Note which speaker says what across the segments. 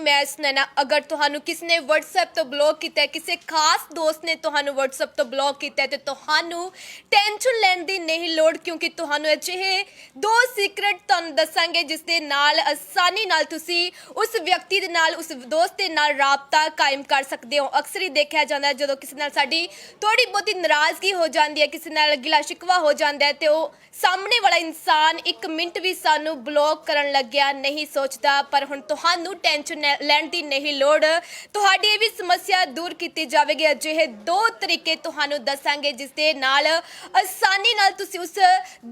Speaker 1: मैं सुनैना अगर ਤੁਹਾਨੂੰ ਕਿਸੇ ਨੇ WhatsApp ਤੋਂ ਬਲੌਕ ਕੀਤਾ ਹੈ, ਕਿਸੇ ਖਾਸ ਦੋਸਤ ਨੇ ਤੁਹਾਨੂੰ WhatsApp ਤੋਂ ਬਲੌਕ ਕੀਤਾ ਹੈ ਤੇ ਤੁਹਾਨੂੰ ਟੈਨਸ਼ਨ ਲੈਣ ਦੀ ਨਹੀਂ ਲੋੜ, ਕਿਉਂਕਿ ਤੁਹਾਨੂੰ ਅਜਿਹੇ ਦੋ ਸੀਕ੍ਰੇਟ ਤੁਹਾਨੂੰ ਦੱਸਾਂਗੇ ਜਿਸ ਦੇ ਨਾਲ ਆਸਾਨੀ ਨਾਲ ਤੁਸੀਂ ਉਸ ਵਿਅਕਤੀ ਦੇ ਨਾਲ, ਉਸ ਦੋਸਤ ਦੇ ਨਾਲ ਰਾਬਤਾ ਕਾਇਮ ਕਰ ਸਕਦੇ ਹੋ। ਅਕਸਰ ਹੀ ਦੇਖਿਆ ਜਾਂਦਾ ਹੈ ਜਦੋਂ ਕਿਸੇ ਨਾਲ ਸਾਡੀ ਥੋੜੀ ਬਹੁਤੀ ਨਾਰਾਜ਼ਗੀ ਹੋ ਜਾਂਦੀ ਹੈ, ਕਿਸੇ ਨਾਲ ਗਿਲਾ ਸ਼ਿਕਵਾ ਹੋ ਜਾਂਦਾ ਹੈ ਤੇ ਉਹ ਸਾਹਮਣੇ ਵਾਲਾ ਇਨਸਾਨ 1 ਮਿੰਟ ਵੀ ਸਾਨੂੰ ਬਲੌਕ ਕਰਨ ਲੱਗਿਆ ਨਹੀਂ ਸੋਚਦਾ। ਪਰ ਹੁਣ ਤੁਹਾਨੂੰ ਟੈਨਸ਼ਨ ਲੈਣ ਦੀ ਨਹੀਂ ਲੋੜ, ਤੁਹਾਡੀ ਇਹ ਵੀ ਸਮੱਸਿਆ ਦੂਰ ਕੀਤੀ ਜਾਵੇਗੀ। ਅਜਿਹੇ ਦੋ ਤਰੀਕੇ ਤੁਹਾਨੂੰ ਦੱਸਾਂਗੇ ਜਿਸ ਦੇ ਨਾਲ ਆਸਾਨੀ ਨਾਲ ਤੁਸੀਂ ਉਸ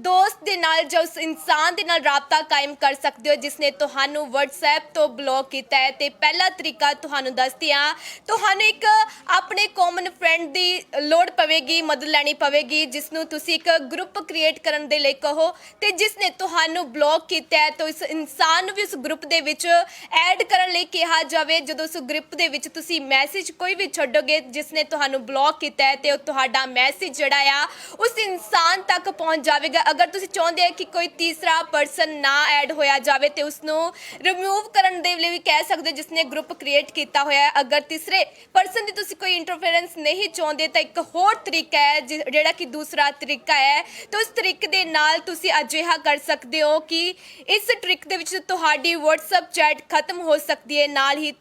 Speaker 1: ਦੋਸਤ ਦੇ ਨਾਲ ਜਾਂ ਉਸ ਇਨਸਾਨ ਦੇ ਨਾਲ ਰਾਬਤਾ ਕਾਇਮ ਕਰ ਸਕਦੇ ਹੋ ਜਿਸ ਨੇ ਤੁਹਾਨੂੰ WhatsApp ਤੋਂ ਬਲੌਕ ਕੀਤਾ ਹੈ। ਤੇ ਪਹਿਲਾ ਤਰੀਕਾ ਤੁਹਾਨੂੰ ਦੱਸਦੀ ਹਾਂ, ਤੁਹਾਨੂੰ ਇੱਕ ਆਪਣੇ ਕਾਮਨ ਫਰੈਂਡ ਦੀ ਲੋੜ ਪਵੇਗੀ, ਮਦਦ ਲੈਣੀ ਪਵੇਗੀ, ਜਿਸ ਨੂੰ ਤੁਸੀਂ ਇੱਕ ਗਰੁੱਪ ਕ੍ਰੀਏਟ ਕਰਨ ਦੇ ਲਈ ਕਹੋ ਤੇ ਜਿਸ ਨੇ ਤੁਹਾਨੂੰ ਬਲੌਕ ਕੀਤਾ ਹੈ ਤਾਂ ਇਸ ਇਨਸਾਨ ਨੂੰ ਵੀ ਉਸ ਗਰੁੱਪ ਦੇ ਵਿੱਚ ਐਡ ਕਰਨ ਲਈ ਕਿਹਾ ਜਾਵੇ। ਜਦੋਂ ਉਸ ਗਰੁੱਪ ਦੇ ਵਿੱਚ ਤੁਸੀਂ ਮੈਸੇਜ ਕੋਈ ਵੀ ਛੱਡੋਗੇ ਜਿਸ ਨੇ ਤੁਹਾਨੂੰ ਬਲੌਕ ਕੀਤਾ ਹੈ ਤੇ ਉਹ ਤੁਹਾਡਾ ਮੈਸੇਜ ਜਿਹੜਾ ਆ ਉਸ ਇਨਸਾਨ ਤੱਕ ਪਹੁੰਚ ਜਾਵੇਗਾ। ਅਗਰ ਤੁਸੀਂ ਚਾਹੁੰਦੇ ਹੋ ਕਿ ਕੋਈ ਤੀਸਰਾ ਪਰਸਨ ਨਾ ਐਡ ਹੋਇਆ ਜਾਵੇ ਤੇ ਉਸ ਨੂੰ ਰਿਮੂਵ ਕਰਨ ਦੇ ਲਈ ਵੀ ਕਹਿ ਸਕਦੇ ਜਿਸ ਨੇ ਗਰੁੱਪ ਕ੍ਰੀਏਟ ਕੀਤਾ ਹੋਇਆ ਹੈ। ਅਗਰ ਤੀਸਰੇ ਪਰਸਨ ਦੀ ਤੁਸੀਂ ਕੋਈ ਇੰਟਰਫੇਰੈਂਸ ਨਹੀਂ ਚਾਹੁੰਦੇ ਤਾਂ ਇੱਕ ਹੋਰ ਤਰੀਕਾ ਹੈ ਜਿਹੜਾ ਕਿ ਦੂਸਰਾ ਤਰੀਕਾ ਹੈ। ਤਾਂ ਉਸ ਤਰੀਕੇ ਦੇ ਨਾਲ ਤੁਸੀਂ ਅਜਿਹਾ ਕਰ ਸਕਦੇ ਹੋ ਕਿ ਇਸ ਟ੍ਰਿਕ ਦੇ ਵਿੱਚ ਤੁਹਾਡੀ WhatsApp ਚੈਟ ਖਤਮ ਹੋ ਸਕਦੀ ਹੈ, ਨਾਲ ਹੀ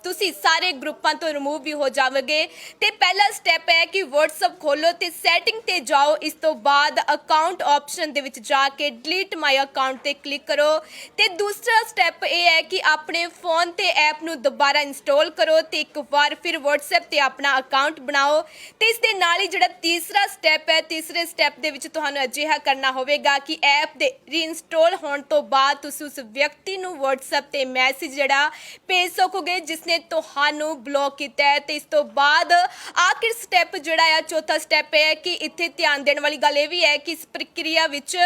Speaker 1: ਤੁਸੀਂ ਸਾਰੇ ਗਰੁੱਪਾਂ ਤੋਂ ਰਿਮੂਵ ਵੀ ਹੋ ਜਾਵੋਗੇ। ਤੇ ਪਹਿਲਾ ਸਟੈਪ ਹੈ ਕਿ WhatsApp ਖੋਲੋ ਤੇ ਸੈਟਿੰਗ ਤੇ ਜਾਓ, ਇਸ ਤੋਂ ਬਾਅਦ ਅਕਾਊਂਟ ਆਪਸ਼ਨ ਦੇ ਵਿੱਚ ਜਾ ਕੇ ਡਿਲੀਟ ਮਾਈ ਅਕਾਊਂਟ ਤੇ ਕਲਿੱਕ ਕਰੋ। ਤੇ ਦੂਸਰਾ ਸਟੈਪ ਇਹ ਹੈ ਕਿ ਆਪਣੇ ਫੋਨ ਤੇ ਐਪ ਨੂੰ ਦੁਬਾਰਾ ਇੰਸਟਾਲ ਕਰੋ ਤੇ ਇੱਕ ਵਾਰ ਫਿਰ WhatsApp ਤੇ ਆਪਣਾ ਅਕਾਊਂਟ ਬਣਾਓ। ਤੇ ਇਸ ਦੇ ਨਾਲ ਹੀ ਜਿਹੜਾ ਤੀਸਰਾ ਸਟੈਪ ਹੈ, ਤੀਸਰੇ ਸਟੈਪ ਦੇ ਵਿੱਚ ਤੁਹਾਨੂੰ ਅਜਿਹਾ ਕਰਨਾ ਹੋਵੇਗਾ ਕਿ ਐਪ ਦੇ ਰੀਇੰਸਟਾਲ ਹੋਣ ਤੋਂ ਬਾਅਦ ਤੁਸੀਂ ਉਸ ਵਿਅਕਤੀ ਨੂੰ WhatsApp ਤੇ ਮੈਸੇਜ ਜਿਹੜਾ ਭੇਜ ਸਕੋਗੇ ਜਿਸ ਨੇ ਤੁਹਾਨੂੰ ਬਲੌਕ ਕੀਤਾ ਹੈ। ਤੇ ਇਸ ਤੋਂ ਬਾਅਦ ਆਖਿਰ ਸਟੈਪ ਜਿਹੜਾ ਆ, ਚੌਥਾ ਸਟੈਪ ਹੈ ਕਿ ਇੱਥੇ ਧਿਆਨ ਦੇਣ ਵਾਲੀ ਗੱਲ ਇਹ ਵੀ ਹੈ ਕਿ ਇਸ ਪ੍ਰਕਿਰਿਆ ਵਿੱਚ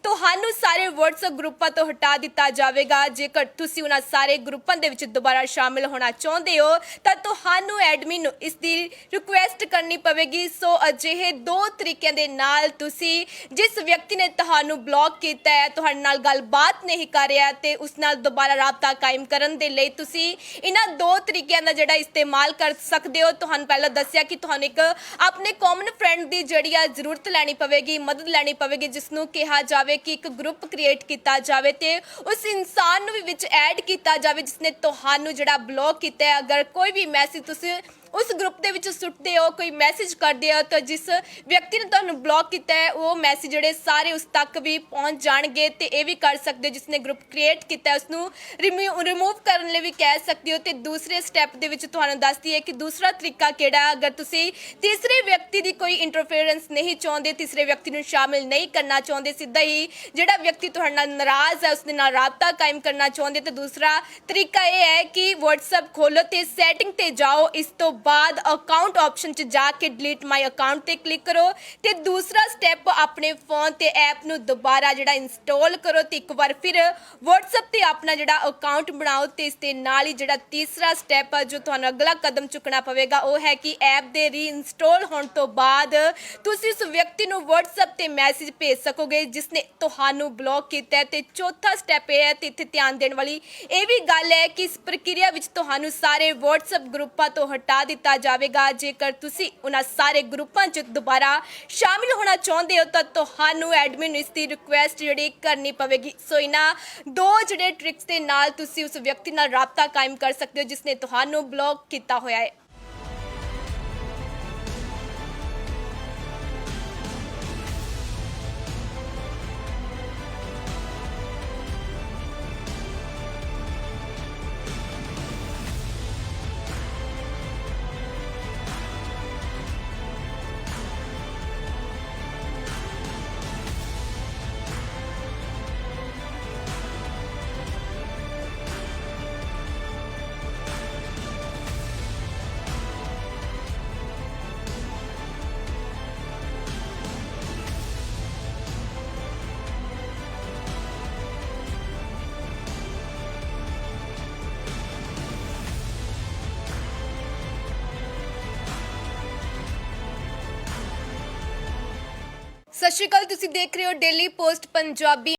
Speaker 1: ਤੁਹਾਨੂੰ ਸਾਰੇ WhatsApp ਗਰੁੱਪਾਂ ਤੋਂ ਹਟਾ ਦਿੱਤਾ ਜਾਵੇਗਾ। ਜੇਕਰ ਤੁਸੀਂ ਉਹਨਾਂ ਸਾਰੇ ਗਰੁੱਪਾਂ ਦੇ ਵਿੱਚ ਦੁਬਾਰਾ ਸ਼ਾਮਿਲ ਹੋਣਾ ਚਾਹੁੰਦੇ ਹੋ ਤਾਂ ਤੁਹਾਨੂੰ ਐਡਮਿਨ ਨੂੰ ਇਸ ਦੀ ਰਿਕੁਐਸਟ ਕਰਨੀ ਪਵੇਗੀ। ਸੋ ਅਜਿਹੇ ਦੋ ਤਰੀਕਿਆਂ ਦੇ ਨਾਲ ਤੁਸੀਂ ਜਿਸ ਵਿਅਕਤੀ ਨੇ ਤੁਹਾਨੂੰ ਬਲੌਕ ਕੀਤਾ ਹੈ, ਤੁਹਾਡੇ ਨਾਲ ਗੱਲਬਾਤ ਨਹੀਂ ਕਰ ਰਿਹਾ ਤੇ ਉਸ ਨਾਲ ਦੁਬਾਰਾ ਰਾਬਤਾ ਕਾਇਮ ਕਰਨ ਦੇ ਲਈ ਤੁਸੀਂ ਇਹਨਾਂ ਦੋ ਤਰੀਕਿਆਂ ਦਾ ਜਿਹੜਾ ਇਸਤੇਮਾਲ ਕਰ ਸਕਦੇ ਹੋ। ਤੁਹਾਨੂੰ ਪਹਿਲਾਂ ਦੱਸਿਆ ਕਿ ਤੁਹਾਨੂੰ ਇੱਕ ਆਪਣੇ ਕਾਮਨ ਫਰੈਂਡ ਦੀ ਜਿਹੜੀ ਆ ਜ਼ਰੂਰਤ ਲੈਣੀ ਪਵੇਗੀ, ਮਦਦ ਲੈਣੀ ਪਵੇਗੀ, ਜਿਸ ਨੂੰ ਕਿਹਾ ਜਾਵੇ ਕਿ ਇੱਕ ਗਰੁੱਪ ਕ੍ਰੀਏਟ ਕੀਤਾ ਜਾਵੇ ਤੇ ਉਸ ਇਨਸਾਨ ਨੂੰ ਵੀ ਵਿੱਚ ਐਡ ਕੀਤਾ ਜਾਵੇ ਜਿਸ ਨੇ ਤੁਹਾਨੂੰ ਜਿਹੜਾ ਬਲੌਕ ਕੀਤਾ ਹੈ। ਅਗਰ ਕੋਈ ਵੀ ਮੈਸੇਜ ਤੁਸੀਂ ਉਸ ਗਰੁੱਪ ਦੇ ਵਿੱਚ ਸੁੱਟਦੇ ਹੋ, ਕੋਈ ਮੈਸੇਜ ਕਰਦੇ ਹੋ ਤਾਂ ਜਿਸ ਵਿਅਕਤੀ ਨੇ ਤੁਹਾਨੂੰ ਬਲੌਕ ਕੀਤਾ ਹੈ ਉਹ ਮੈਸੇਜ ਜਿਹੜੇ ਸਾਰੇ ਉਸ ਤੱਕ ਵੀ ਪਹੁੰਚ ਜਾਣਗੇ। ਤੇ ਇਹ ਵੀ ਕਰ ਸਕਦੇ ਹੋ ਜਿਸ ਨੇ ਗਰੁੱਪ ਕ੍ਰੀਏਟ ਕੀਤਾ ਹੈ ਉਸ ਨੂੰ ਰਿਮੂਵ ਕਰਨ ਲਈ ਵੀ ਕਹਿ ਸਕਦੇ ਹੋ। ਤੇ ਦੂਸਰੇ ਸਟੈਪ ਦੇ ਵਿੱਚ ਤੁਹਾਨੂੰ ਦੱਸਦੀ ਹੈ ਕਿ ਦੂਸਰਾ ਤਰੀਕਾ ਕਿਹੜਾ। ਅਗਰ ਤੁਸੀਂ ਤੀਸਰੇ ਵਿਅਕਤੀ ਦੀ ਕੋਈ ਇੰਟਰਫੇਰੈਂਸ ਨਹੀਂ ਚਾਹੁੰਦੇ, ਤੀਸਰੇ ਵਿਅਕਤੀ ਨੂੰ ਸ਼ਾਮਿਲ ਨਹੀਂ ਕਰਨਾ ਚਾਹੁੰਦੇ, ਸਿੱਧਾ ਹੀ ਜਿਹੜਾ ਵਿਅਕਤੀ ਤੁਹਾਡੇ ਨਾਲ ਨਾਰਾਜ਼ ਹੈ ਉਸ ਦੇ ਨਾਲ ਰਾਬਤਾ ਕਾਇਮ ਕਰਨਾ ਚਾਹੁੰਦੇ, ਤਾਂ ਦੂਸਰਾ ਤਰੀਕਾ ਇਹ ਹੈ ਕਿ WhatsApp ਖੋਲੋ ਤੇ ਸੈਟਿੰਗ ਤੇ ਜਾਓ, ਇਸ ਤੋਂ ਬਾਅਦ ਅਕਾਊਂਟ ਆਪਸ਼ਨ 'ਚ ਜਾ ਕੇ ਡਿਲੀਟ ਮਾਈ ਅਕਾਊਂਟ ਤੇ ਕਲਿੱਕ ਕਰੋ। ਤੇ ਦੂਸਰਾ ਸਟੈਪ ਆਪਣੇ ਫੋਨ ਤੇ ਐਪ ਨੂੰ ਦੁਬਾਰਾ ਜਿਹੜਾ ਇੰਸਟਾਲ ਕਰੋ ਤੇ ਇੱਕ ਵਾਰ ਫਿਰ WhatsApp ਤੇ ਆਪਣਾ ਜਿਹੜਾ ਅਕਾਊਂਟ ਬਣਾਓ। ਤੇ ਇਸ ਦੇ ਨਾਲ ਹੀ ਜਿਹੜਾ ਤੀਸਰਾ ਸਟੈਪ ਹੈ ਜੋ ਤੁਹਾਨੂੰ ਅਗਲਾ ਕਦਮ ਚੁੱਕਣਾ ਪਵੇਗਾ ਉਹ ਹੈ ਕਿ ਐਪ ਦੇ ਰੀਇੰਸਟਾਲ ਹੋਣ ਤੋਂ ਬਾਅਦ ਤੁਸੀਂ ਉਸ ਵਿਅਕਤੀ ਨੂੰ WhatsApp ਤੇ ਮੈਸੇਜ ਭੇਜ ਸਕੋਗੇ ਜਿਸ ਨੇ ਤੁਹਾਨੂੰ ਬਲੌਕ ਕੀਤਾ ਹੈ। ਤੇ ਚੌਥਾ ਸਟੈਪ ਇਹ ਹੈ ਤੇ ਇੱਥੇ ਧਿਆਨ ਦੇਣ ਵਾਲੀ ਇਹ ਵੀ ਗੱਲ ਹੈ ਕਿ ਇਸ ਪ੍ਰਕਿਰਿਆ ਵਿੱਚ ਤੁਹਾਨੂੰ ਸਾਰੇ WhatsApp ਗਰੁੱਪਾਂ ਤੋਂ ਹਟਾ ਦਿੱਤਾ ਜਾਵੇਗਾ। ਜੇਕਰ ਤੁਸੀਂ ਉਹਨਾਂ ਸਾਰੇ ਗਰੁੱਪਾਂ 'ਚ ਦੁਬਾਰਾ ਸ਼ਾਮਿਲ ਹੋਣਾ ਚਾਹੁੰਦੇ ਹੋ ਤਾਂ ਤੁਹਾਨੂੰ ਐਡਮਿਨ ਇਸ ਦੀ ਰਿਕੁਐਸਟ ਜਿਹੜੀ ਕਰਨੀ ਪਵੇਗੀ। ਸੋ ਇਹਨਾਂ ਦੋ ਜਿਹੜੇ ਟ੍ਰਿਕਸ ਦੇ ਨਾਲ ਤੁਸੀਂ ਉਸ ਵਿਅਕਤੀ ਨਾਲ ਰਾਬਤਾ ਕਾਇਮ ਕਰ ਸਕਦੇ ਹੋ ਜਿਸ ਨੇ ਤੁਹਾਨੂੰ ਬਲੌਕ ਕੀਤਾ ਹੋਇਆ ਹੈ। ਸਤਿ ਸ਼੍ਰੀ ਅਕਾਲ, ਤੁਸੀਂ ਦੇਖ ਰਹੇ ਹੋ ਡੇਲੀ ਪੋਸਟ ਪੰਜਾਬੀ।